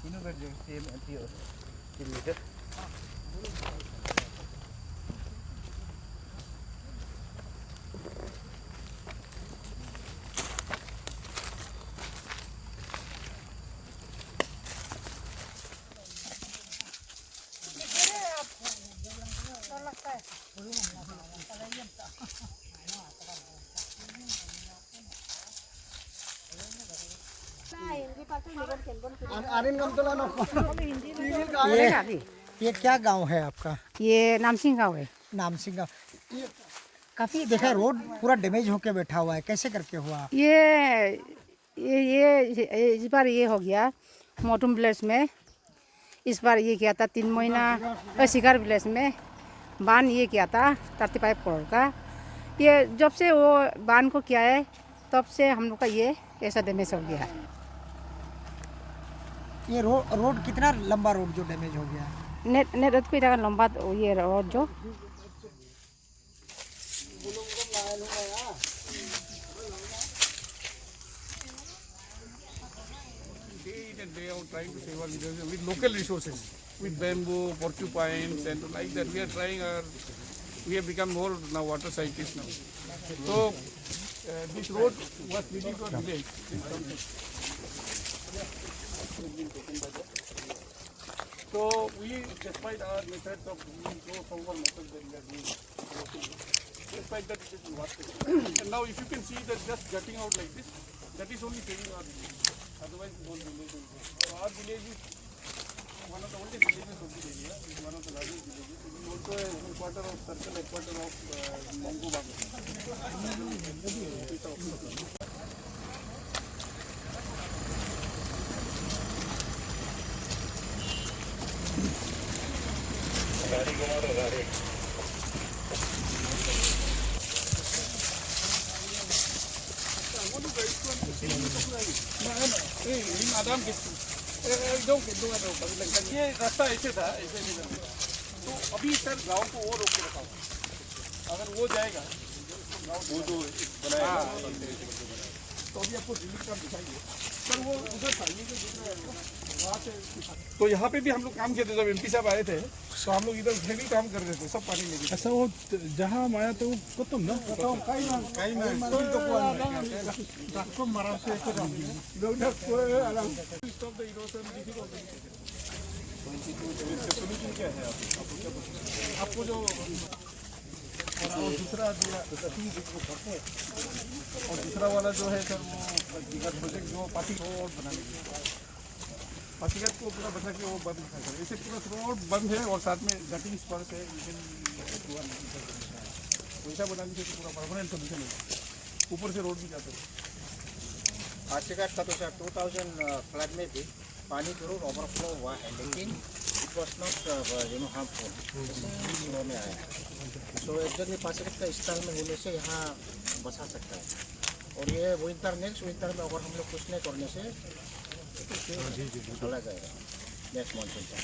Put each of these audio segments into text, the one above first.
Sino ba yung same NTO? Team leader? ये क्या गांव है आपका? ये नामसिंह गाँव है। नामसिंह गांव। ये काफी देखा रोड पूरा डैमेज होके बैठा हुआ है, कैसे करके हुआ? ये इस बार ये हो गया मोटुम विलेज में। इस बार ये किया था 3 महीना शिकार विलेज में बांध ये किया था 35 करोड़ का। ये जब से वो बांध को किया है तब से हम लोग का ये ऐसा डैमेज हो गया है। ये रोड कितना लंबा रोड जो डैमेज हो गया है? नेट को इधर लंबा ये रोड जो day in and day out trying to save our villages with local resources, with bamboo, porcupines, and like that. We are trying we have become more now water scientists now. So this road was leading to our village. So we, despite our methods of doing so methods that we are doing, despite that it is water. And now if you can see that just jutting out like this, that is only saving our village. Otherwise the whole village will go. So our village is one of the oldest villages of the area. It is one of the largest villages. It is also a headquarter of circle headquarter of Mongo Baga. ये रास्ता ऐसे था, ऐसे नहीं था। तो अभी sir गांव को वो रोक के रखा हुआ। अगर वो जाएगा वो जो बनाया तो अभी आपको रिलीफ का दिखाएंगे सर। वो उधर था ये जो दिख रहा है वहाँ से। तो यहाँ पे भी हम लोग काम किए थे जब एमपी साहब आए थे, तो हम लोग इधर हेवी काम कर रहे थे, सब पानी लेके। ऐसा वो जहाँ आया तो कतम ना स्टॉप द इरोजन। सोल्यूशन क्या है आपको जो दूसरा दिया और दूसरा वाला जो है सर वो प्रोजेक्ट जो पार्टी रोड बनाने के पासीघाट को पूरा बचा के वो बंद है सर। ऐसे पूरा रोड बंद है और साथ में जटिंग स्पॉट है। वैसा बनाने से पूरा परमानेंट सोल्यूशन है। ऊपर से रोड भी जाते हैं। पासीघाट का तो सर 2000 फ्लड में भी पानी जरूर ओवरफ्लो हुआ है, लेकिन it was not harmful flow में आया। तो एक्जैक्टली पासीघाट का स्टाइल में होने से यहाँ बचा सकता है। और ये विंटर नेक्स्ट विंटर में अगर हम लोग कुछ नहीं करने से चला जाएगा नेक्स्ट मॉनसून का।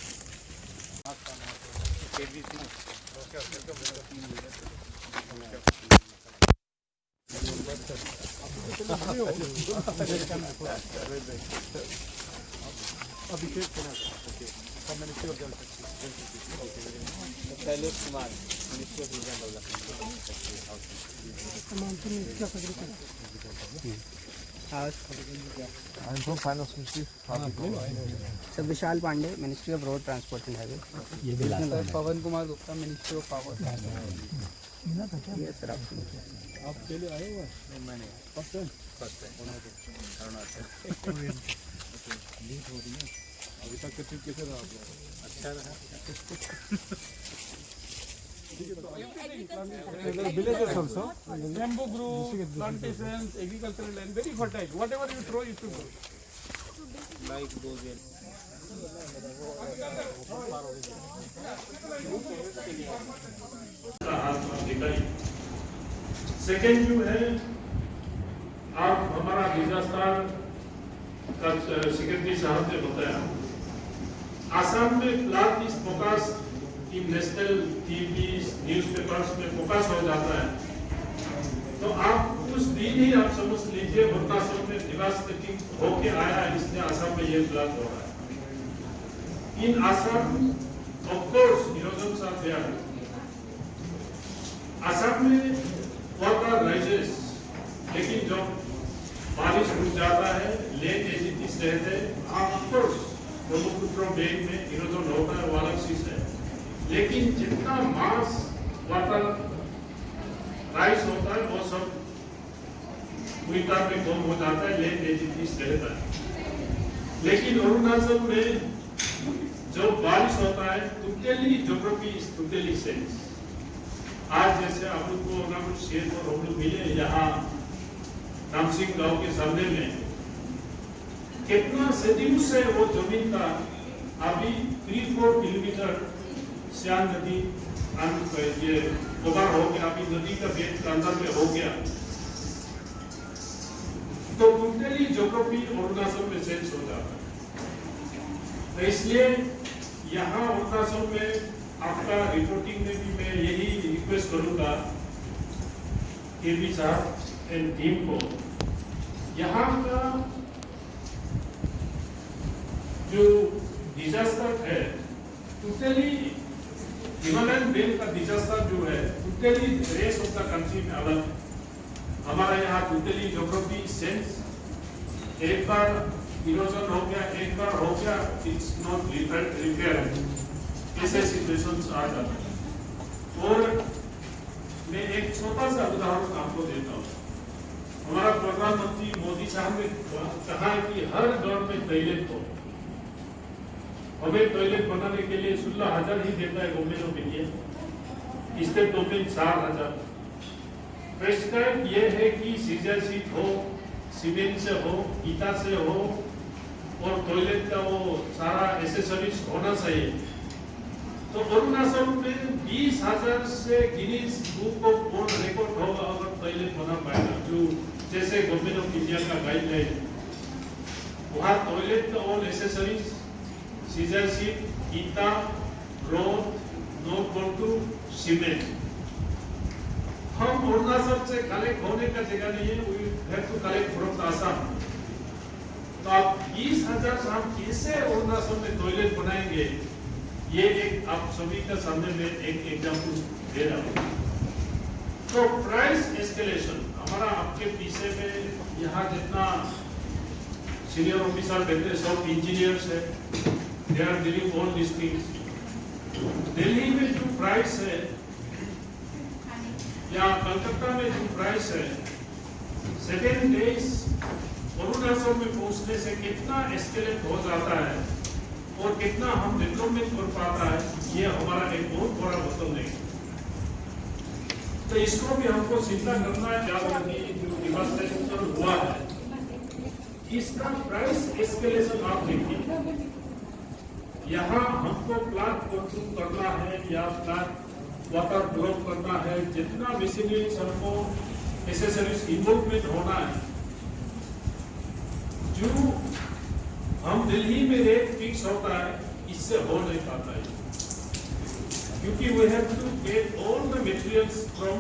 अभिषेक ministry of Jal Shakti Shailesh Kumar ministry of regional sir Vishal Pandey ministry of road transport and highway. Pawan Kumar Gupta ministry of power. ये सर आप पहले आए हुआ मैंने फर्स्ट टाइम लीड हो रही है। अभी तक ट्रिप कैसे रहा आपका? अच्छा रहा। Villages also, bamboo grove, plantations, agricultural land, very fertile. Whatever you throw, it will grow. like bougain. Second जो है आप हमारा डिजास्टर का सेक्रेटरी साहब ने बताया, आसाम में फ्लड इस फोकस की नेशनल टीवी न्यूज़पेपर्स में फोकस हो जाता है। तो आप उस दिन ही आप समझ लीजिए बरसात में डिवास्टेटिंग होके आया है, इसलिए आसाम में ये फ्लड हो रहा है। In Assam, of course, erosions are there. Assam में वाटर राइजेस, लेकिन जब बारिश रुक जाता है, लेट एजिटीज रहते हैं, ऑफकोर्स ब्रह्मपुत्र बेन में इरोजन होता है, वो अलग चीज है। लेकिन जितना मास वाटर राइज होता है वो सब विंटर में कम हो जाता है, लेट एजिटीज रहता है। लेकिन अरुणाचल में जब बारिश होता है, totally geography is totally change. आज जैसे आप लोग को अगर कुछ शेर और हम लोग मिले यहाँ नामसिंह गांव के सामने में, कितना सदियों से वो जमीन का अभी 3-4 किलोमीटर श्याम नदी ये कवर हो गया, अभी नदी का बेड के अंदर में हो गया। तो टोटली ज्योग्राफी अरुणाचल में चेंज हो जाता है। तो इसलिए यहाँ अरुणाचल में आपका रिपोर्टिंग में भी मैं यही रिक्वेस्ट करूंगा केबी साहब एंड टीम को, यहाँ का जो डिजास्टर है टोटली हिमालयन बेल्ट का डिजास्टर जो है totally rest of the country में अलग है। हमारा यहाँ टोटली ज्योग्राफी सेंस एक बार इरोजन हो गया, एक बार हो गया, इट्स नॉट रिपेयर, ऐसे सिचुएशंस आ जाते हैं। और मैं एक छोटा सा उदाहरण आपको देता हूँ। हमारा प्रधानमंत्री मोदी साहब ने कहा है कि हर घर में टॉयलेट हो। हमें टॉयलेट बनाने के लिए 16,000 ही देता है गवर्नमेंट ऑफ इंडिया, इससे टोटल 4,000। प्रेस्क्राइब ये है कि सीजर सीट हो, सीमेंट से हो, ईटा से हो, और टॉयलेट का वो सारा एसेसरीज होना चाहिए। तो अरुणाचल में 20,000 से Guinness book of world record होगा अगर टॉयलेट बना पाएगा, जो जैसे गवर्नमेंट ऑफ इंडिया का गाइडलाइन। वहाँ टॉयलेट का ऑल एसेसरीज, सीजर सीट, ईटा, रोड, नोट बोल्टू, सीमेंट। हम अरुणाचल से कलेक्ट होने का जगह नहीं है, we have to collect from Assam. तो आप 20,000 से हम कैसे अरुणाचल में टॉयलेट बनाएंगे, ये एक आप सभी का सामने में एक एग्जाम्पल दे रहा हूँ। तो प्राइस एस्केलेशन हमारा आपके पीछे में यहाँ जितना सीनियर ऑफिसर बैठे सब इंजीनियर्स है, they are dealing all this things. Delhi में जो प्राइस है या कलकत्ता में जो प्राइस है, 7 डेज अरुणाचल में पहुंचने से कितना एस्केलेट हो जाता है और कितना हम डेवलपमेंट कर पाता है, ये हमारा एक बहुत बड़ा मतलब नहीं। तो इसको भी हमको चिंता करना है। जो डिवास्टेशन हुआ है, इसका प्राइस एस्केलेशन आप देखिए। यहाँ हमको प्लांट कंट्रोल करना है या प्लांट वाटर ब्लॉक करना है, जितना मशीनरीज हमको एसेसरीज इन्वॉल्वमेंट होना है, जो हम दिल्ली में रेट फिक्स होता है, इससे हो नहीं पाता है, क्योंकि we have to get all the materials from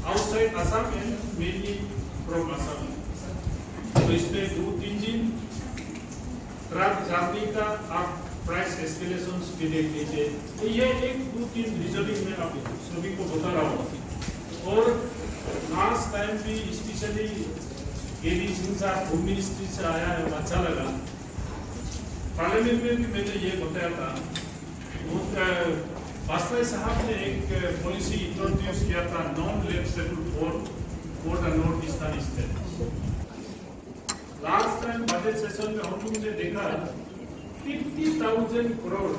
outside Assam and mainly from Assam। तो इसमें 2-3 दिन ट्रक जाने का आप प्राइस एस्केलेशंस भी देख लीजिए। तो ये एक 2-3 रीजनिंग में आप सभी को बता रहा हूँ। और लास्ट टाइम भी स्पेशली केडी सिंह साहब होम मिनिस्ट्री से आया है, अच्छा लगा। पार्लियामेंट में भी मैंने ये बताया था, वाजपेयी साहब ने एक पॉलिसी इंट्रोड्यूस किया था, non lapsable for the north eastern state. Last time budget session में हम लोगों ने देखा 50,000 करोड़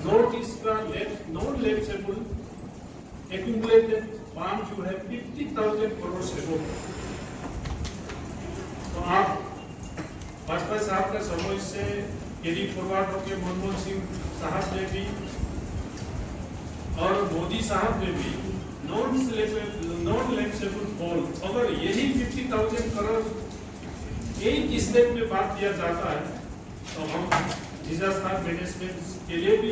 नॉर्थ ईस्ट का नॉन लैप्सेबल एक्यूमुलेटेड फंड जो है 50,000 करोड़ से हो। तो आप वाजपेयी साहब का समय से कैरी फॉरवर्ड होकर मनमोहन सिंह साहब ने भी और मोदी साहब ने भी नॉन लैप्सेबल फंड, अगर यही 50,000 करोड़ एक स्टेट में बात किया जाता है, तो हम डिजास्टर मैनेजमेंट के लिए भी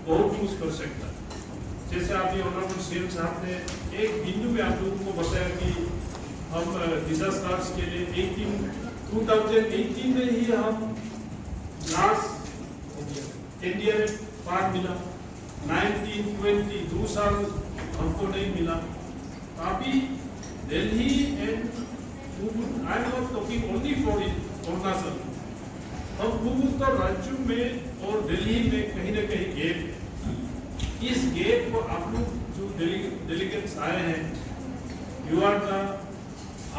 बहुत यूज कर सकते हैं। जैसे अभी ऑनरेबल सीएम साहब ने एक बिंदु में आप लोगों को बताया कि हम डिजास्टर्स के लिए 2018 में ही हम लास्ट इंडिया में पार्ट मिला, 1920 2 साल हमको नहीं मिला। अभी Delhi and I am not talking only for Arunachal, हम पूर्वोत्तर राज्यों में और दिल्ली में कहीं ना कहीं गैप है। इस गैप को आप लोग जो डेलीगेट्स आए हैं, you are the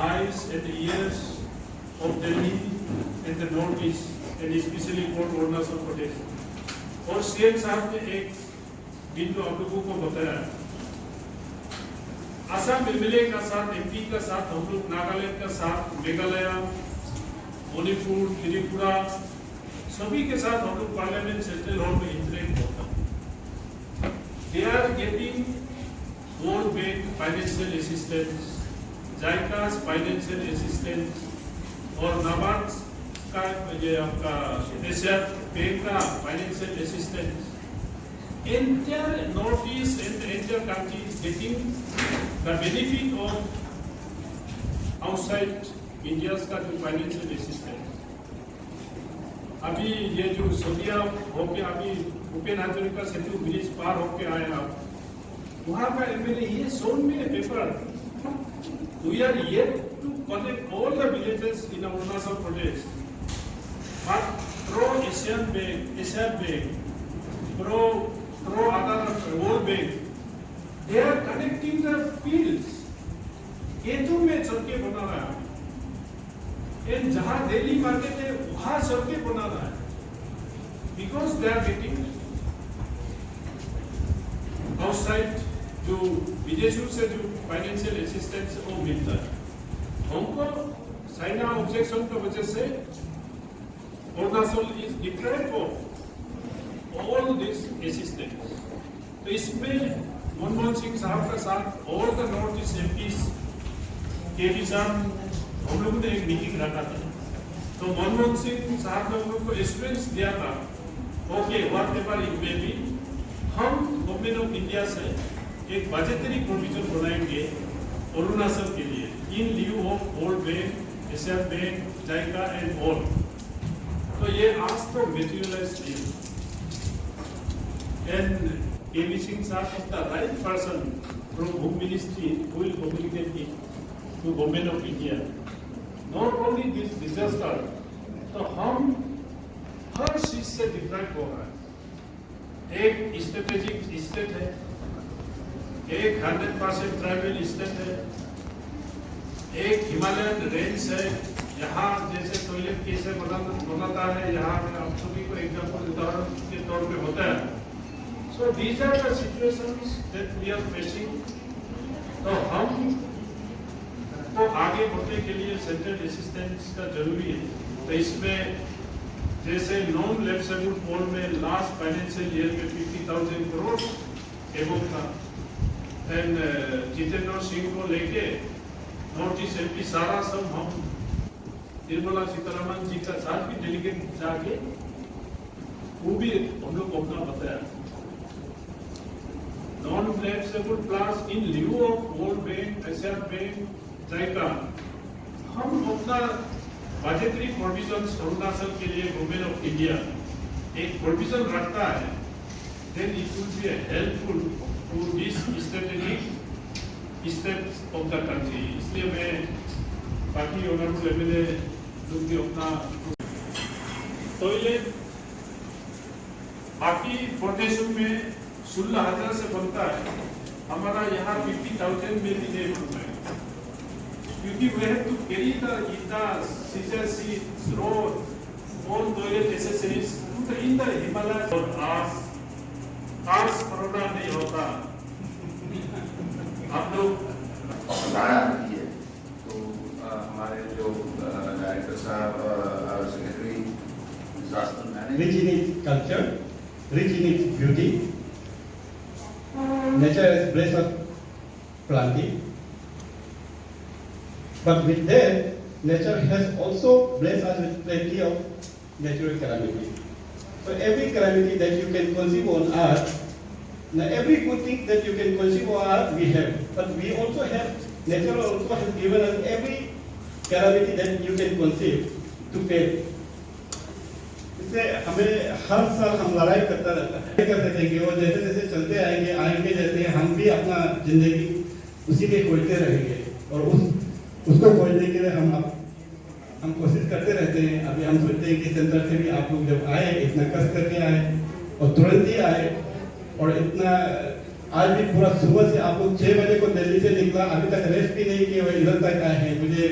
eyes and ears of Delhi and the north east and specially for Arunachal Pradesh. और सीएम साहब ने एक दिन को आप लोगों को बताया, असम एमएलए का साथ, एमपी का साथ, हम लोग नागालैंड का साथ, मेघालय, मणिपुर, त्रिपुरा, सभी के साथ हम लोग पार्लियामेंट सेंट्रल हॉल में इंटरेक्ट होता है। They are getting world bank financial assistance, JICA's financial assistance और नाबार्ड का ये आपका एशिया बैंक का financial assistance. Entire Northeast and the entire country is getting the benefit of outside India's का जो फाइनेंशियल असिस्टेंस। अभी ये जो सदिया होके अभी भूपेन हाजरिका सेतु ब्रिज पार होके आए आप, वहाँ का एमएलए ये सोन में paper, we are yet to connect all the villages in Arunachal Pradesh, but pro Asian Bank, pro other World Bank, they are connecting the fields. Ketu में सड़कें बना रहा है, एंड जहाँ दिल्ली मार्केट है वहाँ सड़कें बना रहा है, because they are getting outside जो विदेशों से जो फाइनेंशियल असिस्टेंस वो मिलता है। हमको चाइना ऑब्जेक्शन की वजह से Arunachal is deprived of all this assistance। तो इसमें मनमोहन सिंह साहब का साथ और द नॉर्थ ईस्ट एमपीज के भी साथ हम लोगों ने एक मीटिंग रखा था। तो मनमोहन सिंह साहब ने हम लोग को एश्योरेंस दिया था, okay whatever it may be, हम गवर्नमेंट ऑफ इंडिया से एक बजटरी प्रोविजन बनाएंगे अरुणाचल के लिए in lieu of world bank, Asian bank, JICA and all. तो ये आज तो मेटीरियलाइज नहीं। And KV Singh sir is the right person from Home Ministry who will communicate it to Government of India. Not only this disaster, तो हम हर चीज से different हो रहा है। एक स्ट्रेटेजिक स्टेट है, एक 100% ट्राइबल स्टेट है, एक हिमालयन रेंज है, यहाँ जैसे टॉयलेट कैसे बनाता है, यहाँ मैं आप सभी को एग्जाम्पल उदाहरण के तौर पे होता है। So these are the situations that we are facing। तो हम को आगे बढ़ने के लिए सेंट्रल असिस्टेंस का जरूरी है। तो इसमें जैसे नॉन लेप्सेबल पोल में लास्ट फाइनेंशियल ईयर में 50,000 करोड़ एवं था, एंड जितेंद्र सिंह को लेके नॉर्थ ईस्ट एमपी सारा सब हम निर्मला सीतारमण जी का साथ भी डेलीगेट जाके वो भी हम लोग को अपना बताया। Non-flexible plans in lieu of World Bank, Asian Bank, जायका, हम अपना बजटरी प्रोविजंस अरुणाचल के लिए गवर्नमेंट ऑफ इंडिया एक प्रोविजन रखता है, then it will be helpful to this strategic steps of the country। इसलिए मैं बाकी ऑनरेबल एमएलए लोग भी अपना टॉयलेट बाकी प्रदेशों में 16,000 से बनता है, हमारा यहाँ 50,000 में भी नहीं बनता है, क्योंकि we have to carry the ITAs, scissor seats, road, all toilet accessories in the Himalayas। और आज कोरोना नहीं होता, आप लोग बढ़ा रही है। तो हमारे जो डायरेक्टर साहब, secretary disaster management, rich in its culture, rich in its beauty, nature has blessed us plenty, but with that, nature has also blessed us with plenty of natural calamity. So every calamity that you can conceive on earth, now every good thing that you can conceive on earth we have, but we also have, nature also has given us every calamity that you can conceive to pay. उससे हमें हर साल हम लड़ाई करता थे कि वो जैसे जैसे चलते आएंगे जैसे हम भी अपना जिंदगी उसी में खोजते रहेंगे और उसको खोजने के लिए हम कोशिश करते रहते हैं। अभी हम सोचते हैं कि सेंटर से भी आप लोग जब आए इतना कष्ट करके आए और तुरंत ही आए और इतना आज भी पूरा सुबह से आप लोग 6 बजे को दिल्ली से निकला, अभी तक रेस्ट भी नहीं किए, इधर तक आए हैं। मुझे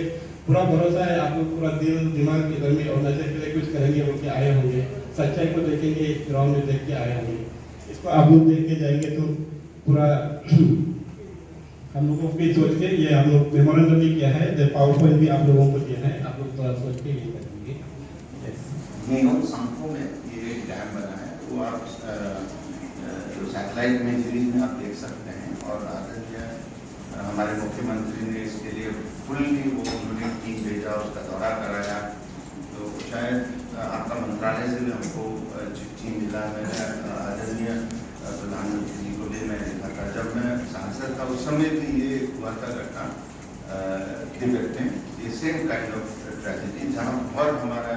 पूरा भरोसा है आप लोग पूरा दिल दिमाग इधर में अरुणाचल के लिए कुछ करेंगे बोल के आए होंगे, सच्चाई को देखेंगे, ग्राउंड में देख के आए होंगे। इसको आप लोग देख के जाएंगे तो पूरा हम लोगों को सोच के ये हम लोग मेमोरेंडम भी किया है, पावर पॉइंट भी आप लोगों को दिया है, आप लोग थोड़ा सोच के ये करेंगे। मेयोंग सांगपो में ये एक डैम बना है, वो आप जो सैटेलाइट इमेजरी में आप देख सकते हैं। और आदरणीय हमारे मुख्यमंत्री ने इसके लिए फुल्ली वो उन्होंने टीम भेजा, उसका दौरा कराया। तो शायद आपका मंत्रालय से भी हमको चिट्ठी मिला। मैंने आदरणीय प्रधानमंत्री जी को भी मैं लिखा था, जब मैं सांसद था उस समय भी ये हुआ था घटना तिब्बत में, ये सेम काइंड ऑफ ट्रेजेडी जहाँ बहुत हमारा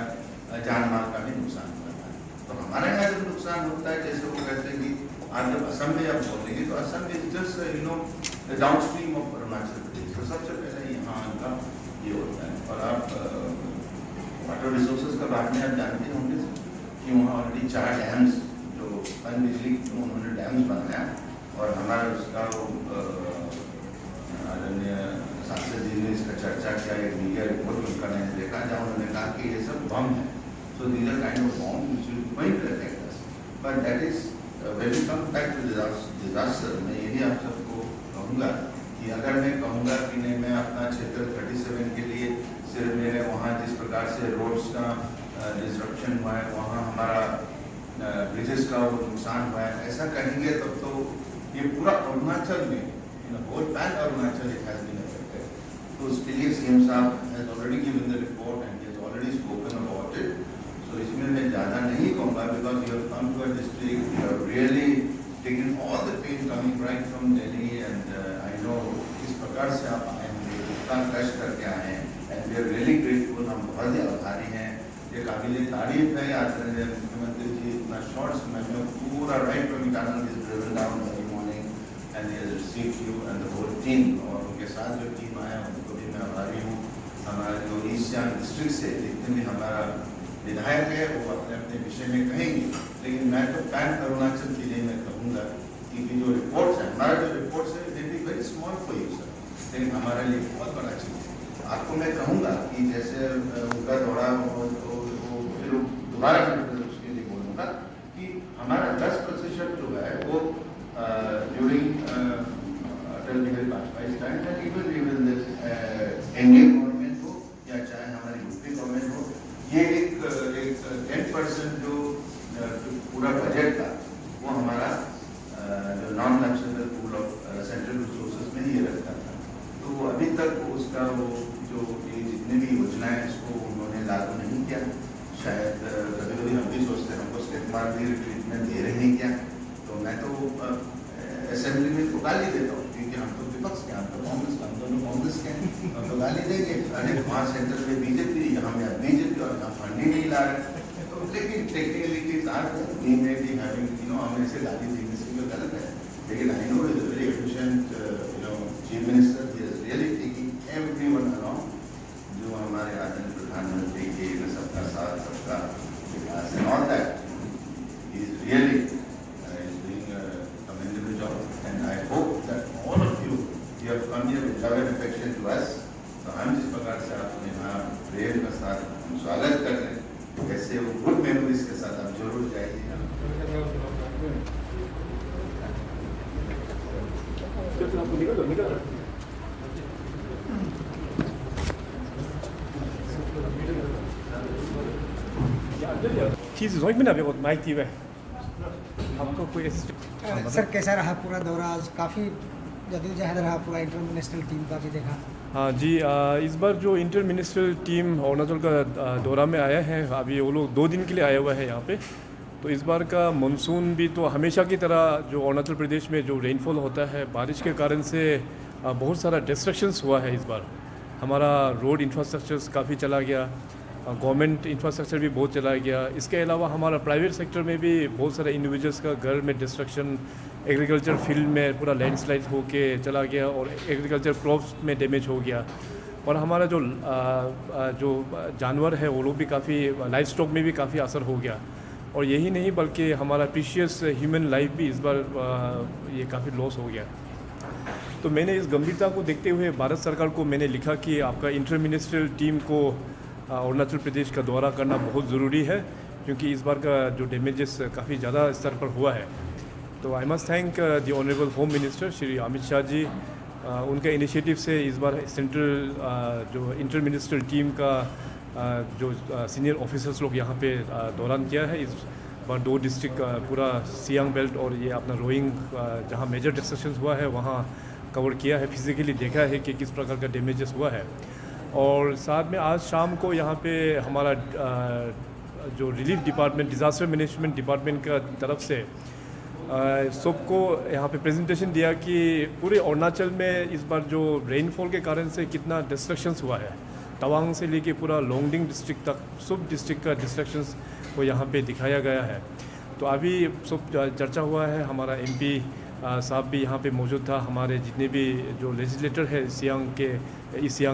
जान माल का भी नुकसान हुआ था। तो हमारे यहाँ जब नुकसान होता है, जैसे वो कहते हैं कि आज जब असम में आप बोलेंगे तो Assam is just downstream of Arunachal Pradesh, तो सबसे पहले यहाँ का ये होता है। और आप वाटर रिसोर्सेज का बारे में आप जानते होंगे कि वहाँ ऑलरेडी 4 डैम्स जो पन बिजली उन्होंने डैम्स बनाया और हमारा उसका आदरणीय सांसद जी ने इसका चर्चा किया, एक मीडिया रिपोर्ट उनका मैंने देखा जहाँ उन्होंने कहा कि ये सब बम है। So these are kind of bombs which will going to affect us. But that is when we come back to disaster, मैं यही आप सबको कहूँगा कि अगर मैं कहूँगा कि नहीं मैं अपना क्षेत्र 37 के लिए सिर्फ मेरे वहाँ जिस प्रकार से रोड्स का डिस्ट्रप्शन हुआ है, वहाँ हमारा ब्रिजेस का वो नुकसान हुआ है, ऐसा कहेंगे तब तो ये पूरा अरुणाचल में whole pan Arunachal it has been affected. तो उसके लिए सीएम साहब has already given the report and he has already spoken about it. तो इसमें मैं ज़्यादा नहीं कहूँगा because you have come to a district, you have really taken all the pain coming right from Delhi and I know किस प्रकार से आप आए होंगे, कितना कष्ट करके आए हैं and we are really grateful, हम बहुत ही आभारी हैं। ये काबिल तारीफ है आदरणीय मुख्यमंत्री जी इतना शॉर्ट समय में पूरा right from Itanagar is driven down very morning and he has received you and the whole team, और उनके साथ जो टीम आया उनको भी मैं आभारी हूँ। हमारे जो ईस्ट सियांग डिस्ट्रिक्ट से जितने भी हमारा विधायक है वो अपने अपने विषय में कहेंगे, लेकिन मैं तो पैन अरुणाचल के लिए मैं कहूँगा कि जो रिपोर्ट्स हैं, हमारा जो रिपोर्ट्स है दे be very small for you sir, लेकिन हमारे लिए बहुत बड़ा चीज़ है। आपको मैं कहूँगा कि जैसे उनका दौरा हो तो फिर दोबारा मैं उसके लिए बोलूँगा कि हमारा 10% जो है वो ड्यूरिंग अटल बिहारी वाजपेयी टाइम है, इवन इवन एनडीए गवर्नमेंट हो या चाहे हमारी यूपी गवर्नमेंट हो, ये एक 10% जो पूरा बजट था वो हमारा जो non national pool of central resources में ही रखता था। तो अभी तक उसका वो जो ये जितने भी योजनाएं इसको उन्होंने लागू नहीं किया। शायद कभी कभी हम भी सोचते हैं हमको स्टेटमार भी ट्रीटमेंट दे रहे हैं क्या। तो मैं तो असेंबली में तो गाली देता हूँ क्योंकि हम तो विपक्ष के, हम तो कांग्रेस, हम दोनों कांग्रेस के, हम तो गाली देंगे अरे 5 सेंटर में बीजेपी, यहाँ में बीजेपी और यहाँ फंडिंग नहीं ला रहे। तो लेकिन technicalities are we may be having हमें से गाली देने से जो गलत है, लेकिन I know is very efficient chief minister, he is really taking everyone around, जो हमारे आदरणीय प्रधानमंत्री के सबका साथ सबका विकास and all that is really and I hope that all of you have come here with love and affection to us. तो हम जिस प्रकार से आपने यहाँ प्रेम के साथ स्वागत कर रहे हैं, वैसे वो गुड मेमोरीज के साथ आप जरूर जाइए। Kies is nooit meer naar weer wat Mike die weg. आपको कोई सर कैसा रहा पूरा दौरा? आज काफ़ी जद्दोजहद रहा पूरा, इंटरनेशनल टीम का भी देखा। हाँ जी, इस बार जो इंटर मिनिस्ट्रियल टीम अरुणाचल का दौरा में आया है, अभी वो लोग 2 दिन के लिए आया हुआ है यहाँ पे। तो इस बार का मानसून भी तो हमेशा की तरह जो अरुणाचल प्रदेश में जो रेनफॉल होता है बारिश के कारण से बहुत सारा डिस्ट्रक्शंस हुआ है। इस बार हमारा रोड इंफ्रास्ट्रक्चर्स काफ़ी चला गया, गवर्नमेंट इंफ्रास्ट्रक्चर भी बहुत चला गया। इसके अलावा हमारा प्राइवेट सेक्टर में भी बहुत सारे इंडिविजुअल्स का घर में डिस्ट्रक्शन, एग्रीकल्चर फील्ड में पूरा लैंडस्लाइड होके चला गया और एग्रीकल्चर क्रॉप्स में डैमेज हो गया। और हमारा जो जानवर है वो लोग भी काफ़ी, लाइफ स्टॉक में भी काफ़ी असर हो गया। और यही नहीं बल्कि हमारा प्रीशियस ह्यूमन लाइफ भी इस बार ये काफ़ी लॉस हो गया। तो मैंने इस गंभीरता को देखते हुए भारत सरकार को मैंने लिखा कि आपका इंटर मिनिस्ट्रियल टीम को अरुणाचल प्रदेश का दौरा करना बहुत ज़रूरी है, क्योंकि इस बार का जो डैमेजेस काफ़ी ज़्यादा स्तर पर हुआ है। तो I must thank the honourable home minister Shri Amit Shah ji. उनके इनिशिएटिव से इस बार सेंट्रल जो इंटर मिनिस्ट्रियल टीम का जो सीनियर ऑफिसर्स लोग यहाँ पे दौरान किया है। इस बार 2 डिस्ट्रिक्ट पूरा सियांग बेल्ट और ये अपना रोइंग जहाँ मेजर डिस्ट्रक्शन हुआ है वहाँ कवर किया है, फिजिकली देखा है कि किस प्रकार का डैमेजेस हुआ है। और साथ में आज शाम को यहाँ पे हमारा जो relief department, disaster management department का तरफ से सबको यहाँ पे प्रेजेंटेशन दिया कि पूरे अरुणाचल में इस बार जो रेनफॉल के कारण से कितना डिस्ट्रक्शंस हुआ है। तवांग से लेके पूरा लोंगडिंग डिस्ट्रिक्ट तक सब डिस्ट्रिक्ट का डिस्ट्रक्शंस को यहाँ पे दिखाया गया है। तो अभी सब चर्चा हुआ है, हमारा MP साहब भी यहाँ पे मौजूद था, हमारे जितने भी जो लेजिस्लेटर है सियांग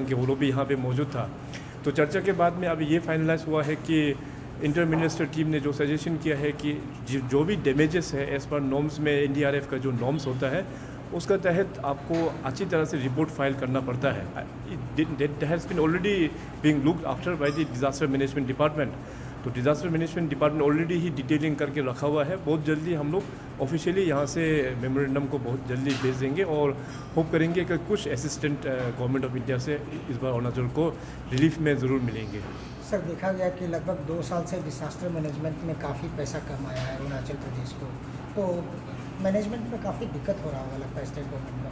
के वो लोग भी यहाँ पे मौजूद था। तो चर्चा के बाद में अभी ये फाइनलाइज हुआ है कि इंटर मिनिस्ट्रियल टीम ने जो सजेशन किया है कि जो भी डैमेजेस है एज़ पर नॉर्म्स में NDRF का जो नॉर्म्स होता है उसका तहत आपको अच्छी तरह से रिपोर्ट फाइल करना पड़ता है। That has been already being looked after by the disaster management department. तो डिज़ास्टर मैनेजमेंट डिपार्टमेंट ऑलरेडी ही डिटेलिंग करके रखा हुआ है। बहुत जल्दी हम लोग ऑफिशियली यहाँ से मेमोरेंडम को बहुत जल्दी भेज देंगे और होप करेंगे कि कुछ असिस्टेंट गवर्नमेंट ऑफ इंडिया से इस बार अरुणाचल को रिलीफ में ज़रूर मिलेंगे। सर देखा गया कि लगभग 2 साल से डिसास्टर मैनेजमेंट में काफ़ी पैसा कम आया है अरुणाचल प्रदेश को, तो मैनेजमेंट में काफ़ी दिक्कत हो रहा होगा लगता है स्टेट गवर्नमेंट का।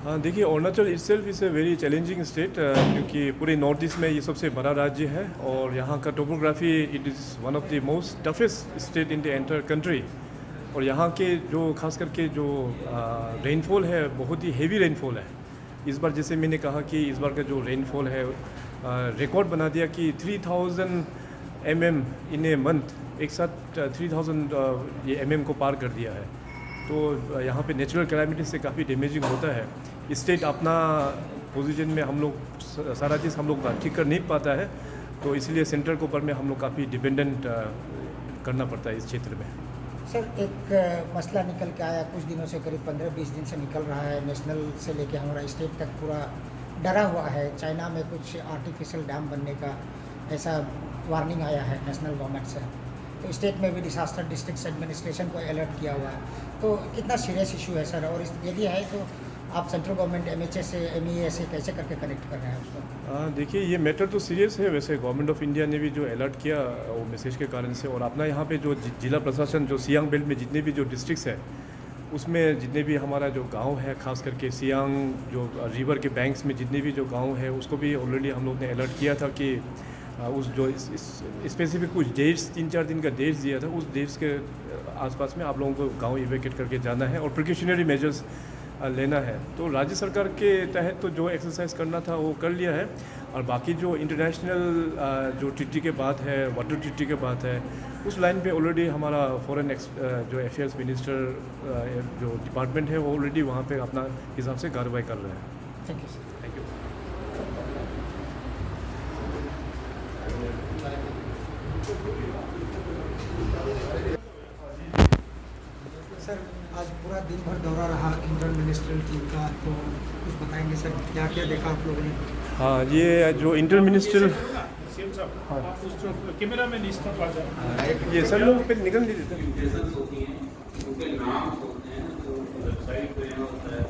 हाँ देखिए, Arunachal itself is a very challenging state, क्योंकि पूरे नॉर्थ ईस्ट में ये सबसे बड़ा राज्य है और यहाँ का topography it is one of the most toughest state in the entire country. और यहाँ के जो खास करके जो रेनफॉल है बहुत ही हेवी रेनफॉल है। इस बार जैसे मैंने कहा कि इस बार का जो रेनफॉल है रिकॉर्ड बना दिया कि 3000 mm इन ए मंथ, एक साथ 3000 ये mm को पार कर दिया है। तो यहाँ पे नेचुरल कैलामिटी से काफ़ी डैमेजिंग होता है। स्टेट अपना पोजीशन में हम लोग सारा चीज़ हम लोग ठीक कर नहीं पाता है, तो इसलिए सेंटर के ऊपर में हम लोग काफ़ी डिपेंडेंट करना पड़ता है इस क्षेत्र में। सर एक मसला निकल के आया कुछ दिनों से, करीब 15-20 दिन से निकल रहा है, नेशनल से लेके हमारा स्टेट तक पूरा डरा हुआ है। चाइना में कुछ आर्टिफिशियल डैम बनने का ऐसा वार्निंग आया है नेशनल गवर्नमेंट से। तो स्टेट में भी डिसास्टर डिस्ट्रिक्ट एडमिनिस्ट्रेशन को अलर्ट किया हुआ है। तो कितना सीरियस इशू है सर, और यदि है तो आप सेंट्रल गवर्नमेंट MHA से MEA से कैसे करके कनेक्ट कर रहे हैं उसको? देखिए, ये मैटर तो सीरियस है। वैसे गवर्नमेंट ऑफ इंडिया ने भी जो अलर्ट किया वो मैसेज के कारण से, और अपना यहाँ पे जो जिला प्रशासन जो सियांग बेल्ट में जितने भी जो डिस्ट्रिक्ट्स है उसमें जितने भी हमारा जो गांव है, खास करके सियांग जो रिवर के बैंक्स में जितने भी जो गांव है उसको भी ऑलरेडी हम लोग ने अलर्ट किया था कि उस जो स्पेसिफिक कुछ डेट्स 3-4 दिन का डेट्स दिया था, उस डेट्स के आसपास में आप लोगों को गांव इवैक्यूएट करके जाना है और प्रिकॉशनरी मेजर्स लेना है। तो राज्य सरकार के तहत तो जो एक्सरसाइज करना था वो कर लिया है, और बाकी जो इंटरनेशनल जो ट्रीटी के बात है, वाटर ट्रीटी के बात है, उस लाइन पे ऑलरेडी हमारा फॉरेन जो अफेयर्स मिनिस्टर जो डिपार्टमेंट है वो ऑलरेडी वहाँ पे अपना हिसाब से कार्रवाई कर रहे हैं। Thank you sir. Thank you. Sir आज पूरा दिन भर दौरा रहा इंटर मिनिस्ट्रियल टीम का, तो कुछ बताएंगे सर क्या क्या देखा आप लोगों ने? हाँ, ये जो इंटर मिनिस्ट्रियल कैमरा में लिस्ट आ जाए, ये सर लोग पे निकल नहीं देते। होती हैं, उनके नाम होते हैं, तो वेबसाइट पे होता है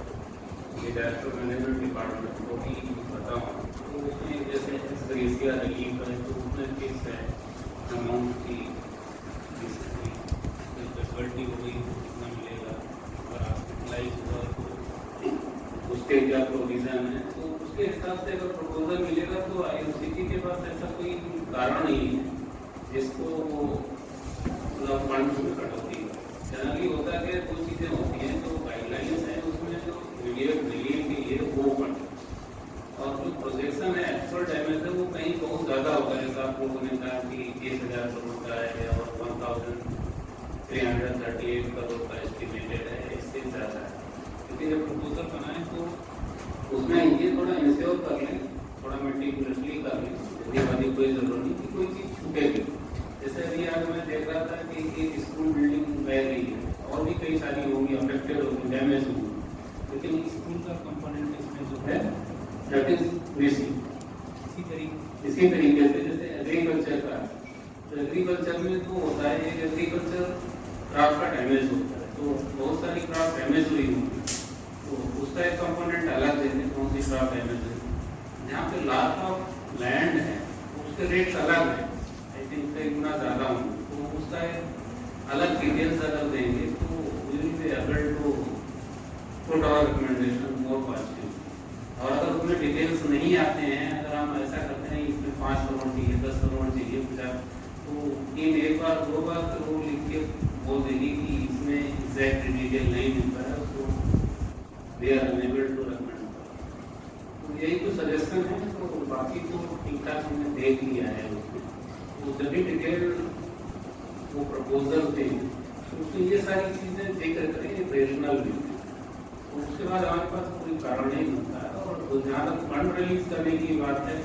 डिजास्टर मैनेजमेंट डिपार्टमेंट को भी पता हो, तो उसमें जैसे ग्लेशियर रिलीफ है तो उसमें किस है अमाउंट की कैजुअलिटी हो गई कितना मिलेगा, और हॉस्पिटलाइज हुआ तो उसके क्या प्रोविज़न है, तो उसके हिसाब से अगर प्रपोजल मिलेगा तो IOCT के पास ऐसा कोई कारण नहीं है जिसको वो फंड में कटौती है। जनरली होता है कि 2 चीज़ें होती हैं, जो गाइडलाइंस हैं उसमें जो इमीडिएट रिलीफ के लिए वो फंड, और जो प्रोजेक्शन है एक्चुअल डैमेज है वो कहीं बहुत ज़्यादा होगा, जैसा आप लोगों ने कहा कि 10,000 करोड़ का है और 1,338 करोड़ का एस्टिमेटेड है, इससे ज़्यादा है। क्योंकि जब प्रपोजल बनाए तो उसमें ये थोड़ा इंश्योर कर लें, थोड़ा मेटिकुलसली कर लें, जल्दी वाली कोई जरूरत नहीं कि कोई चीज़ छूटेगी। जैसे अभी आज मैं देख रहा था कि एक स्कूल बिल्डिंग बह रही है और भी कई सारी होंगी, अफेक्टेड होंगी, डैमेज होंगी, लेकिन स्कूल का कंपोनेंट इसमें जो है दैट इज मिसिंग। इसी तरीके से जैसे एग्रीकल्चर का, तो एग्रीकल्चर में तो होता है एक एग्रीकल्चर क्रॉप का डैमेज होता है, तो बहुत सारी क्रॉप डैमेज हुई होंगी, तो उसका एक कंपोनेंट अलग देते हैं कौन सी क्रॉप डैमेज हुई। जहाँ पे लॉस ऑफ लैंड है उसके रेट्स अलग है, आई थिंक कई गुना ज़्यादा होंगे, तो उसका एक अलग डिटेल्स अगर देंगे तो we will be able to put our recommendation more positive. और अगर उसमें डिटेल्स नहीं आते हैं, अगर हम ऐसा करते हैं इसमें 5 करोड़ चाहिए, 10 करोड़ चाहिए, 50, तो टीम एक बार 2 बार तो वो लिख के बोल देगी कि इसमें एग्जैक्ट डिटेल नहीं मिल पा है, उसको they are enable to recommend. तो यही तो सजेशन है, तो बाकी तो ठीक ठाक हमने देख लिया है उसमें, तो जब भी डिटेल वो प्रपोजल थे तो उसमें ये सारी चीज़ें जिक्र करें रीजनल भी, उसके बाद हमारे पास कोई कारण नहीं होता है। और जहाँ तक फंड रिलीज करने की बात है,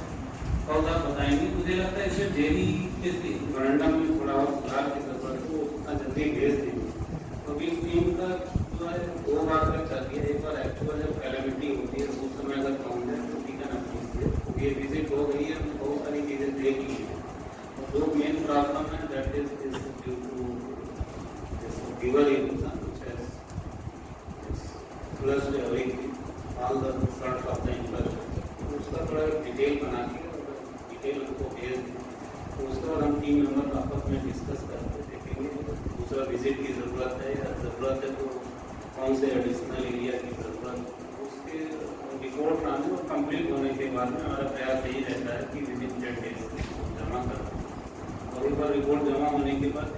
और आप बताएंगे, मुझे लगता है इसमें डेली के memorandum में थोड़ा और सुधार की जरूरत है, वो उतना जल्दी भेज देंगे। तो अभी टीम का जो है 2 बार तक चलती है, एक बार एक्चुअल जब कैलेमिटी होती है उस समय अगर पहुँच जाए तो ठीक है ना, प्लीज ये विजिट हो गई है, हमने बहुत सारी चीज़ें देख ली है। और जो मेन प्रॉब्लम है that is due to river erosion plus all the front of the infrastructure, उसका थोड़ा डिटेल बना के डिटेल उनको भेज दें, तो उसके बाद हम टीम मेंबर आपस में डिस्कस करके देखेंगे दूसरा विजिट की ज़रूरत है या ज़रूरत है तो कौन से एडिशनल एरिया की ज़रूरत है, उसके रिपोर्ट आने और कंप्लीट होने के बाद में हमारा प्रयास यही रहता है कि विद इन 10 डेज जमा करना, और एक बार रिपोर्ट जमा होने के बाद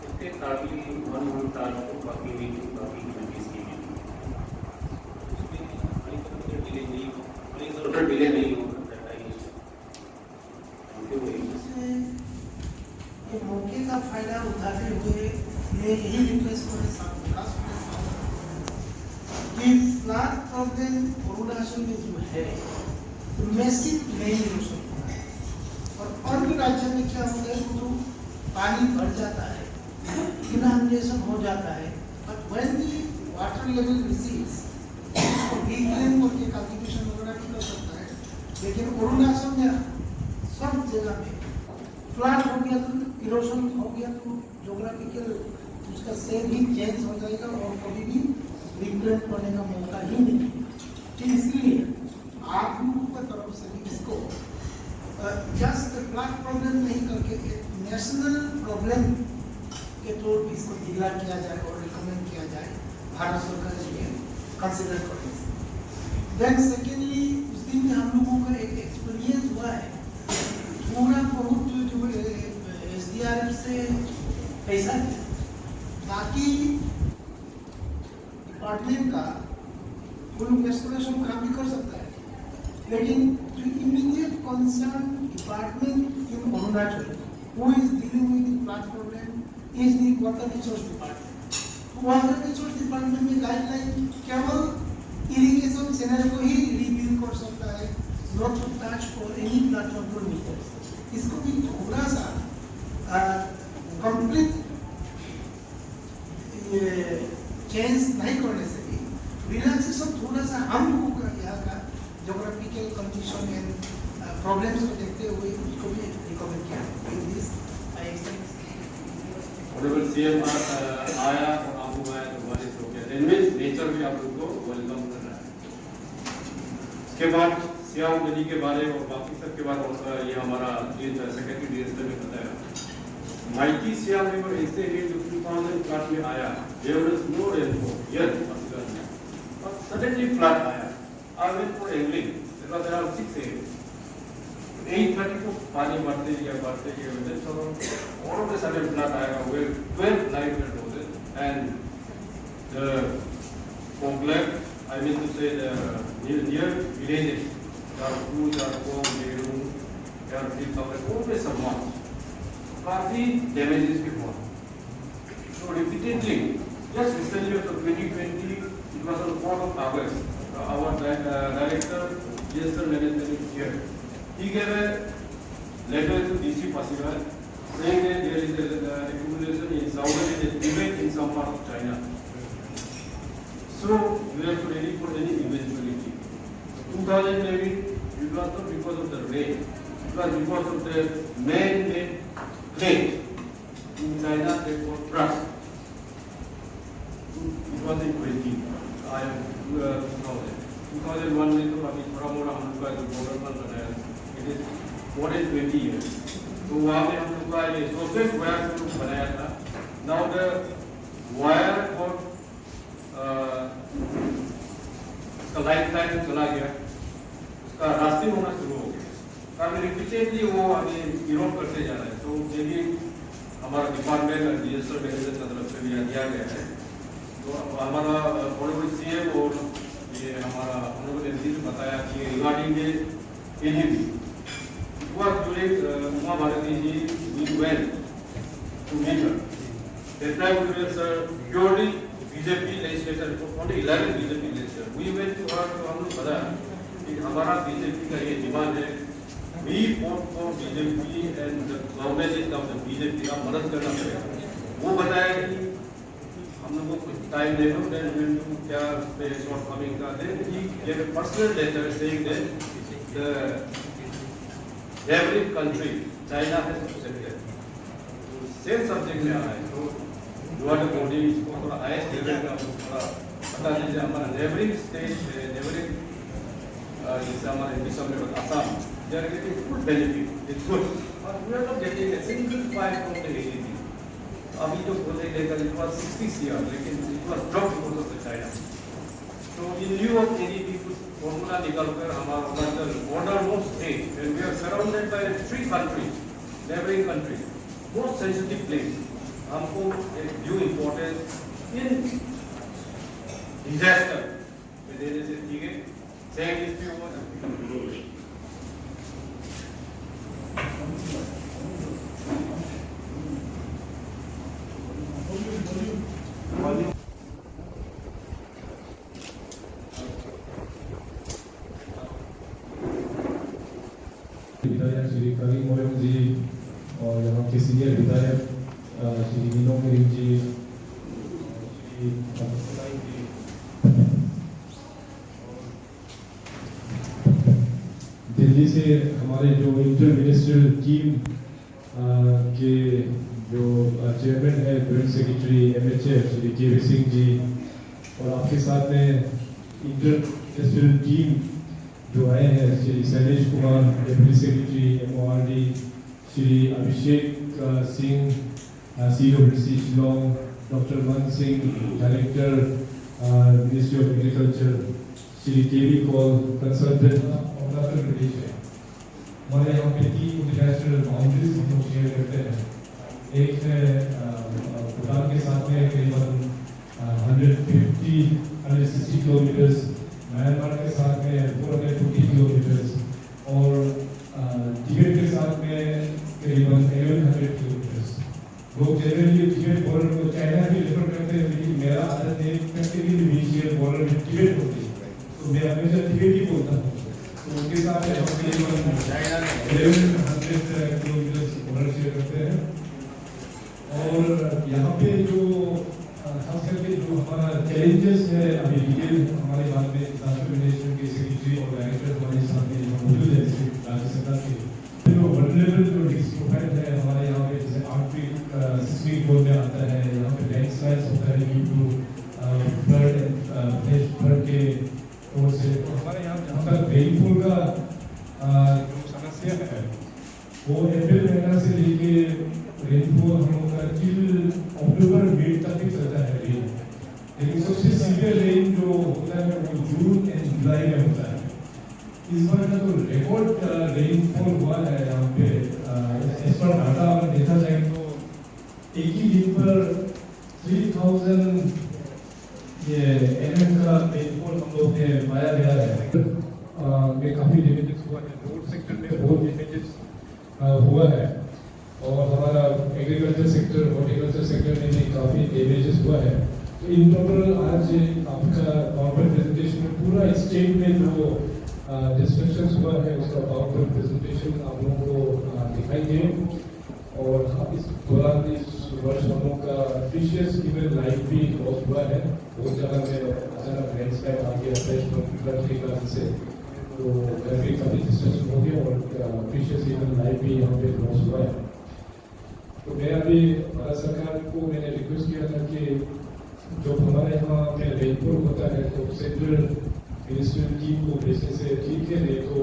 उसके काफ़ी 1 month आज को बाकी मीटिंग बाकी कमेटीज की डिले नहीं होगा। ये मौके का फायदा उठाते हुए मैं यही रिक्वेस्ट करूँगा कि फ्लड प्रॉब्लम अरुणाचल में जो है मैसिव नहीं हो सकता है, और अन्य राज्य में क्या होता है तो पानी भर जाता है, इनहंडेशन हो जाता है, but when the water level receives reclaim करके कल्टीवेशन वगैरह भी कर सकता है। लेकिन अरुणाचल में सब जगह में फ्लड हो गया तो इरोशन हो गया तो जोग्राफिकल उसका सेल ही चेंज हो जाएगा और कभी भी रिक्लेम करने का मौका ही नहीं। तो इसलिए आप लोगों की तरफ से भी इसको जस्ट फ्लड प्रॉब्लम नहीं करके नेशनल प्रॉब्लम के तौर पर इसको डिक्लेयर किया जाए और रिकमेंड किया जाए भारत सरकार इसमें कंसिडर करने से। देन सेकेंडली उस दिन में हम लोगों का एक एक्सपीरियंस हुआ है, पूरा बहुत जो SDRF से पैसा दिया, बाकी डिपार्टमेंट का कोई एक्सप्लोरेशन काम भी कर सकता है, लेकिन जो immediate concern department in Arunachal who is dealing with the flood problem is the water resource department. Water resource department में गाइडलाइन केवल इरिगेशन चैनल को ही रिव्यू कर सकता है, not to touch for any flood control methods. इसको भी थोड़ा सा कंप्लीट चेंज नहीं करने से भी रिलैक्सेशन थोड़ा सा हम लोगों का यहाँ का जोग्राफिकल कंडीशन एंड प्रॉब्लम्स को देखते हुए उसको भी रिकमेंड किया है। In this I extend honourable CM आया और आप लोग आए तो बारिश हो गया, इनमें नेचर भी आप लोग को वेलकम कर रहा है। इसके बाद सियाम नदी के बारे और बाकी सब के बाद और ये हमारा सेक्रेटरी डीएसपी ने बताया माइटी सियाम रिवर ऐसे है जो 2004 में आया, देयर वाज नो रेनफॉल यet और सडनली फ्लड आया। I went for angling, there are 6 areas, 8:30 को पानी बढ़ते गया so all of a sudden flood आएगा, where 12 lives were lost and the complex, I mean to say the near villages काफी damages भी हुआ. So repeatedly, just recently of 2020, it was on 4th of August. Our director, disaster management is here. He gave a letter to DC Pacific saying that there is a accumulation in southern and Tibet in some part of China. So we have to ready for any eventuality. 2011, it was not because of the rain, it was because of the man-made plate in China they call trust. It was in 20. I am 2001 में तो अभी थोड़ा मोड़ा हम लोग का जो government बनाया, it is more than 20 years. तो वहाँ पे हम लोग का ये सोर्सेस वायर से लोग बनाया था. Now the wire for उसका लाइफ टाइम चला गया, उसका रास्ते होना शुरू हो गया. कारण रिपीटेडली वो अभी इरोड करते जा रहा है. तो यही हमारा डिपार्टमेंट डिजास्टर मैनेजमेंट की तरफ से दिया गया है. तो हमारा ऑनरेबल सीएम और ये हमारा ऑनरेबल एमपी ने बताया कि regarding the AGP was during Uma Bharati ji we went to meet her. That time we were purely BJP legislator, only 11 BJP legislators. We went to her to हमने बताया कि हमारा BJP का ये demand है. We vote for BJP and the government of the BJP का मदद करना पड़ेगा. वो बताया कि हम लोगों को टाइम दे दो, then we will do क्या shortcoming का. Then he gave a personal letter saying that the every country China has accepted. Same subject में आ रहा है. तो युवा बॉडी इसको थोड़ा हाईएस्ट लेवल का थोड़ा बता दीजिए. हमारा नेबरिंग स्टेट नेबरिंग जैसे हमारे हिंदुस्तान में Assam, they are getting full benefit. It's good. But we are not getting a single fight from the ADB. अभी जो बोले लेकर it was 60 CR, लेकिन it was dropped because of the China. So in lieu of ADB formula निकालकर हमारा Arunachal bordermost state, and we are surrounded by 3 countries, neighboring countries, most sensitive place. हमको एक due importance in disaster में देने से ठीक है. Saying this few words. विधायक श्री करीम मोयम जी और यहाँ के सीनियर विधायक श्री मीनो करीम जी, श्री जी, दिल्ली से हमारे जो इंटर मिनिस्ट्रियल टीम के जो चेयरमैन है, joint secretary MHF Shri KV Singh ji, और आपके साथ में इंटर मिनिस्ट्रियल टीम जो आए हैं Shri Shailesh Kumar deputy secretary MORD, Shri Abhishek Singh CWC Shillong, doctor Man Singh director ministry of agriculture, Shri KV Kaul consultant Arunachal Pradesh है. हमारे यहाँ पे 3 इंटरनेशनल बाउंड्रीज हम शेयर करते हैं. एक है भूटान के साथ में करीबन 160 किलोमीटर्स, म्यांमार के साथ में 420 किलोमीटर्स और तिब्बत के साथ में करीबन 1100 किलोमीटर्स. लोग जनरली तिब्बत बॉर्डर को चाइना भी रेफर करते हैं, लेकिन मेरा आदत है इनिशियल बॉर्डर में तिब्बत होती है, तो मैं हमेशा तिब्बत ही बोलता हूँ. तो उनके साथ में हम करीबन 1100 किलोमीटर्स बॉर्डर शेयर करते हैं. और यहाँ पे जो खास करके जो हमारा चैलेंजेस है, अभी डिटेल हमारे बाद में डिजास्टर मैनेजमेंट के सेक्रेटरी और डायरेक्टर हमारे साथ में मौजूद है राज्य सरकार के. जो वल्नरेबल जो रिस्क प्रोफाइल है हमारे यहाँ पे, जैसे आर्टिक सिस्मिक जोन में आता है, यहाँ पे लैंडस्लाइड्स होता है ड्यू टू फ्लड के ओर से. तो हमारे यहाँ जहाँ तक रेनफॉल का जो समस्या है वो अप्रैल महीना से लेके रेनफॉल हम लोग का टिल अक्टूबर मिड तक ही चलता है रेन. लेकिन सबसे सीवियर रेन जो होता है वो जून एंड जुलाई में होता है. इस बार का जो रिकॉर्ड रेनफॉल हुआ है यहाँ पे, इस पर डाटा अगर देखा जाए तो एक ही दिन पर 3000 mm का रेनफॉल हम लोग ने पाया गया है. में काफ़ी डैमेजेस हुआ है, रोड सेक्टर में बहुत डैमेजेस हुआ है, और हमारा एग्रीकल्चर सेक्टर, हॉर्टिकल्चर सेक्टर में भी काफ़ी डैमेजेस हुआ है। तो इन टोटल आज आपका पावरपॉइंट प्रेजेंटेशन में पूरा स्टेट में जो डिस्ट्रक्शंस हुआ है उसका पावरपॉइंट प्रेजेंटेशन आप लोगों को दिखाई दे, और इस दौरान इस वर्ष हम लोग का प्रीशियस ह्यूमन लाइफ भी लॉस हुआ है। बहुत जगह में अचानक लैंडस्लाइड आ गया फ्लड के कारण से, तो घर भी काफ़ी डिस्ट्रक्शन हो गया और प्रीशियस ह्यूमन लाइफ भी यहाँ पे लॉस हुआ है। तो मैं अभी भारत सरकार को मैंने रिक्वेस्ट किया था कि जो हमारे यहाँ में रेनफॉल होता है तो सेंट्रल मिनिस्ट्रियल टीम को भेजने से ठीक है, नहीं तो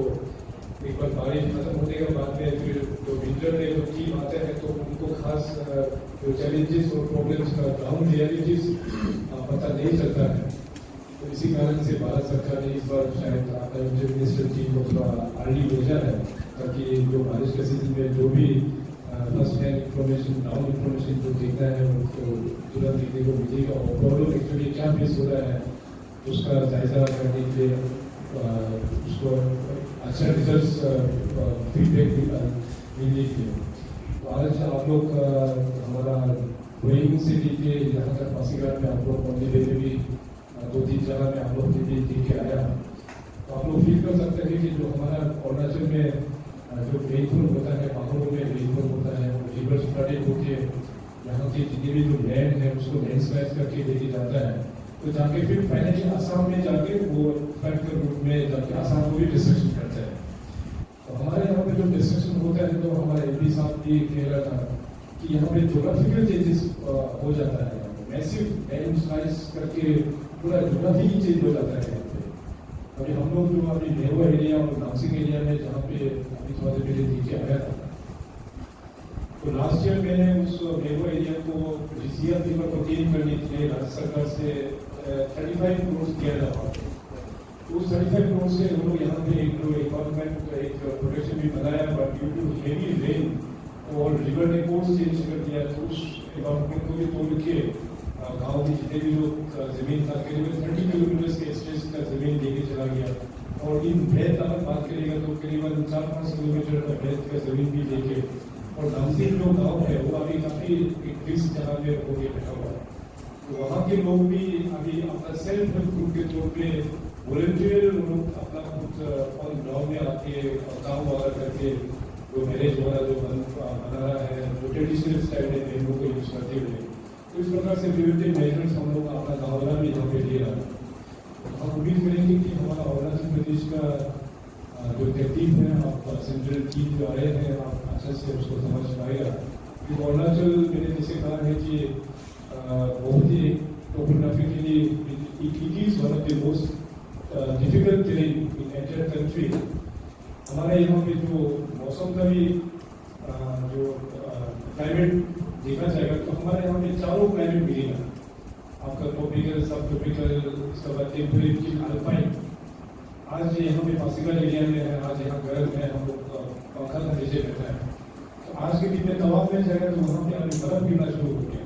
एक बार बारिश खत्म होने के बाद में फिर जो विंटर में जो टीम आते हैं तो उनको खास जो चैलेंजेस और प्रॉब्लम्स का ग्राउंड रियलिटीज पता नहीं चलता है। तो इसी कारण से भारत सरकार ने इस बार शायद इंटर मिनिस्ट्रियल टीम को थोड़ा अर्ली भेजा है, ताकि जो बारिश के सीजन में जो भी first hand information, down information जो देखना है उसको तुरंत देखने को मिलेगा, और प्रॉब्लम एक्चुअली क्या फेस हो रहा है उसका जायजा करने के लिए उसको अच्छा रिजल्ट फीडबैक मिलने के लिए। तो आज आप लोग हमारा रोइंग से लेके यहाँ तक पासीघाट में आप लोग मंदिर में भी 2-3 जगह में आप लोग भी देख के आया, तो आप लोग फील कर सकते हैं कि जो हमारा अरुणाचल में जो रेनफॉल होता है, पहाड़ों में रेनफॉल होता है, रिवर्स फ्लडेड होके यहाँ की जितनी भी जो लैंड है उसको लैंडस्लाइड करके लेके जाता है, तो जाके फिर फाइनली आसाम में जाके वो फ्लड के रूप में जाके आसाम को भी डिस्ट्रक्शन करता है। तो हमारे यहाँ पे जो डिस्ट्रक्शन होता है, तो हमारे एमपी साहब भी कह रहा था कि यहाँ पे जोग्राफिकल चेंजेस हो जाता है, मैसिव लैंडस्लाइड्स करके पूरा जोग्राफी ही चेंज हो जाता है यहाँ पे। अभी हम लोग जो अभी मेवा एरिया और नासिक एरिया में जहाँ पे अभी थोड़ा देर पहले नीचे आया था, तो लास्ट ईयर मैंने उस मेवा एरिया को रिसियर फीवर को क्लीन करने के लिए राज्य सरकार से 35 करोड़ दिया था। तो उस 35 करोड़ से हम लोग यहाँ पे एक इन्वायरमेंट एक प्रोटेक्शन भी बनाया, but due to heavy rain और रिवर ने कोर्स चेंज कर दिया, तो उस इन्वायरमेंट को भी तोड़ के गाँव की जितने भी लोग जमीन था करीबन 30 किलोमीटर के स्ट्रेच का जमीन लेके चला गया, और इन ब्रेथ अगर बात करेगा तो करीबन 4-5 किलोमीटर का ब्रेथ का जमीन भी लेके, और नामसिक जो गाँव है वो अभी काफी एक फिक्स जगह में होके बैठा हुआ है। तो वहाँ के लोग भी अभी अपना सेल्फ हेल्प ग्रुप के तौर पे वॉलंटियर लोग अपना खुद ऑन ग्राउंड में आके काम वगैरह करके जो मैरिज वाला जो बना रहा है, जो ट्रेडिशनल स्टाइल में बहनों को यूज करते हुए, तो इस प्रकार से प्रिवेंटिव मेजर्स हम लोग अपना गाँव वाला भी यहाँ पे ले रहा है। हम उम्मीद करेंगे कि हमारा अरुणाचल प्रदेश का जो टीम है, आप सेंट्रल टीम जो आए हैं, आप अच्छे से उसको समझ पाएगा। अरुणाचल मैंने जैसे कहा है कि बहुत ही topographically it is one of the most difficult terrain in entire country. हमारे यहाँ पे जो मौसम का भी जो क्लाइमेट देखा जाएगा, तो हमारे यहाँ पे चारों क्लाइमेट मिलेगा, आपका ट्रॉपिकल, सब ट्रॉपिकल, इसके बाद टेम्परेट, अल्पाइन। आज यहाँ पे पासीघाट एरिया में है, आज यहाँ गर्म है, हम लोग पंखा का नीचे बैठा है, तो आज के दिन में तवाब में जाएगा तो वहाँ पे अभी बर्फ गिरना शुरू हो गया।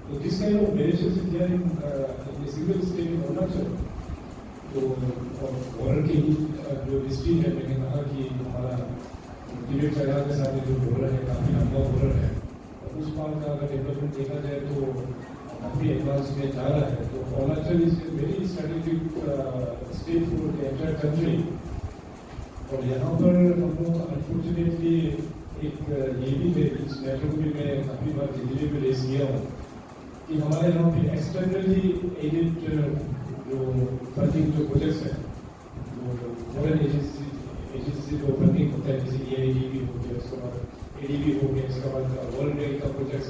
तो this kind of variations is there in single state in Arunachal. तो बॉर्डर की जो हिस्ट्री है, मैंने कहा कि हमारा तिब्बत चाइना के साथ जो बॉर्डर है काफ़ी लंबा बॉर्डर है, और उस पार का अगर डेवलपमेंट देखा जाए तो काफ़ी एडवांस में जा रहा है। तो Arunachal is a very strategic state for the entire country. और यहाँ पर हम लोग अनफॉर्चुनेटली एक ये भी है, इस मैटर को भी मैं काफ़ी बार दिल्ली में रेस किया हूँ कि हमारे यहाँ पे एक्सटर्नली एडेड जो फंडिंग जो प्रोजेक्ट्स हैं, जो फॉरेन एजेंसी जो फंडिंग होता है, जैसे AIDB हो गया, उसके बाद ADB हो गया, इसके बाद वर्ल्ड बैंक का प्रोजेक्ट्स,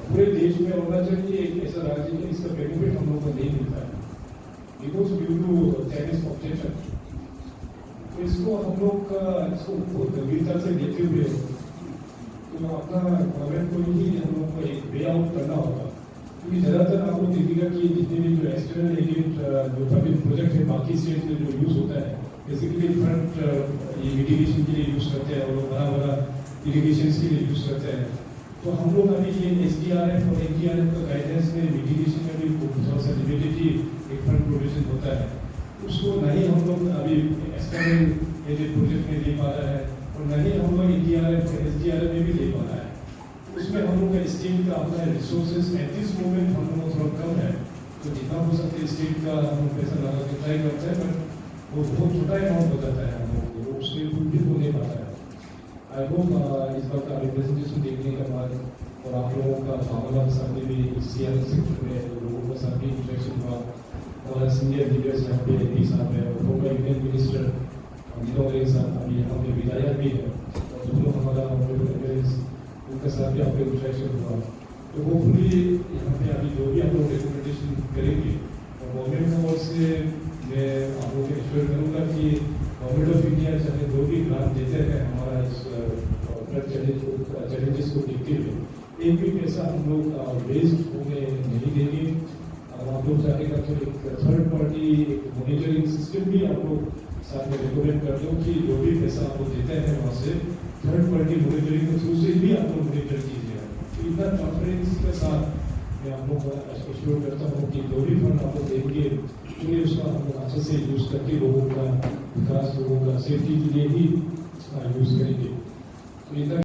पूरे देश में अरुणाचल ही एक ऐसा राज्य है इसका बेनिफिट हम लोगों को नहीं मिलता है, because due to Chinese objection. तो इसको हम लोग इसको बहुत गंभीरता से देखते हुए तो अपना गवर्नमेंट को ही हम लोग को एक वे आउट करना होगा, क्योंकि ज़्यादातर आप लोग देखिएगा कि जितने भी जो एक्सटर्नल एजेंट जो पब्लिक प्रोजेक्ट है बाकी स्टेट में जो यूज़ होता है, बेसिकली फ्रंट ये मिटिगेशन के लिए यूज़ करते हैं, और बड़ा बड़ा इरीगेशन के लिए यूज़ करते हैं। तो हम लोग अभी ये SDRF और NDRF का गाइडेंस में मिटिगेशन में भी थोड़ा सा लिमिटेड ही एक फंड प्रोविजन होता है। उसको नहीं हम लोग अभी एक्सटर्नल प्रोजेक्ट में दे पा रहे हैं और नहीं हम लोग SDRF में भी दे पा रहा है। उसमें हम लोग का स्टेट का अपना रिसोर्सेज एट दिस मोमेंट हम लोग थोड़ा कम है, तो जितना हो सकता है स्टेट का हम पैसा लगा के ट्राई करते हैं, बट वो बहुत छोटा अमाउंट हो जाता है हम लोग को, उसके फुलफिल हो नहीं पाता है। आई होप इस बार का रिप्रेजेंटेशन देखने के बाद और आप लोगों का फार्मर साथ में भी CR सेक्टर में लोगों के साथ भी इंटरेक्शन हुआ और सीनियर लीडर्स यहाँ पे भी साथ में और होगा यूनियन मिनिस्टर जिलों के साथ अभी यहाँ पे विधायक भी है और जो लोग हमारा उनके साथ भी आपको इंटरेक्शन हुआ। तो होपफुली यहाँ पे अभी जो भी आप लोग रिकमेंडेशन करेंगे और गवर्नमेंट की ओर से मैं आप लोगों को एश्योर करूँगा कि गवर्नमेंट ऑफ इंडिया चाहे जो भी ग्रांट देते हैं हमारा इस चैलेंजेस को देखते हुए एक भी पैसा हम लोग वेस्ट होने नहीं देंगे। और आप लोग चाहेगा तो एक थर्ड पार्टी मॉनिटरिंग सिस्टम भी आप लोग साथ में रिकमेंड कर दो कि जो भी पैसा आप लोग देते हैं वहाँ से थर्ड पार्टी मॉनिटरिंग के थ्रू से भी आप लोग मॉनिटर कीजिएगा। तो इतना ट्रांसपेरेंसी के साथ मैं आप लोग को एश्योर करता हूँ कि जो भी फंड आप लोग देंगे चलिए उसका हम लोग अच्छे से यूज़ करके लोगों का विकास, लोगों का सेफ्टी के लिए ही यूज़ करेंगे। तो इतना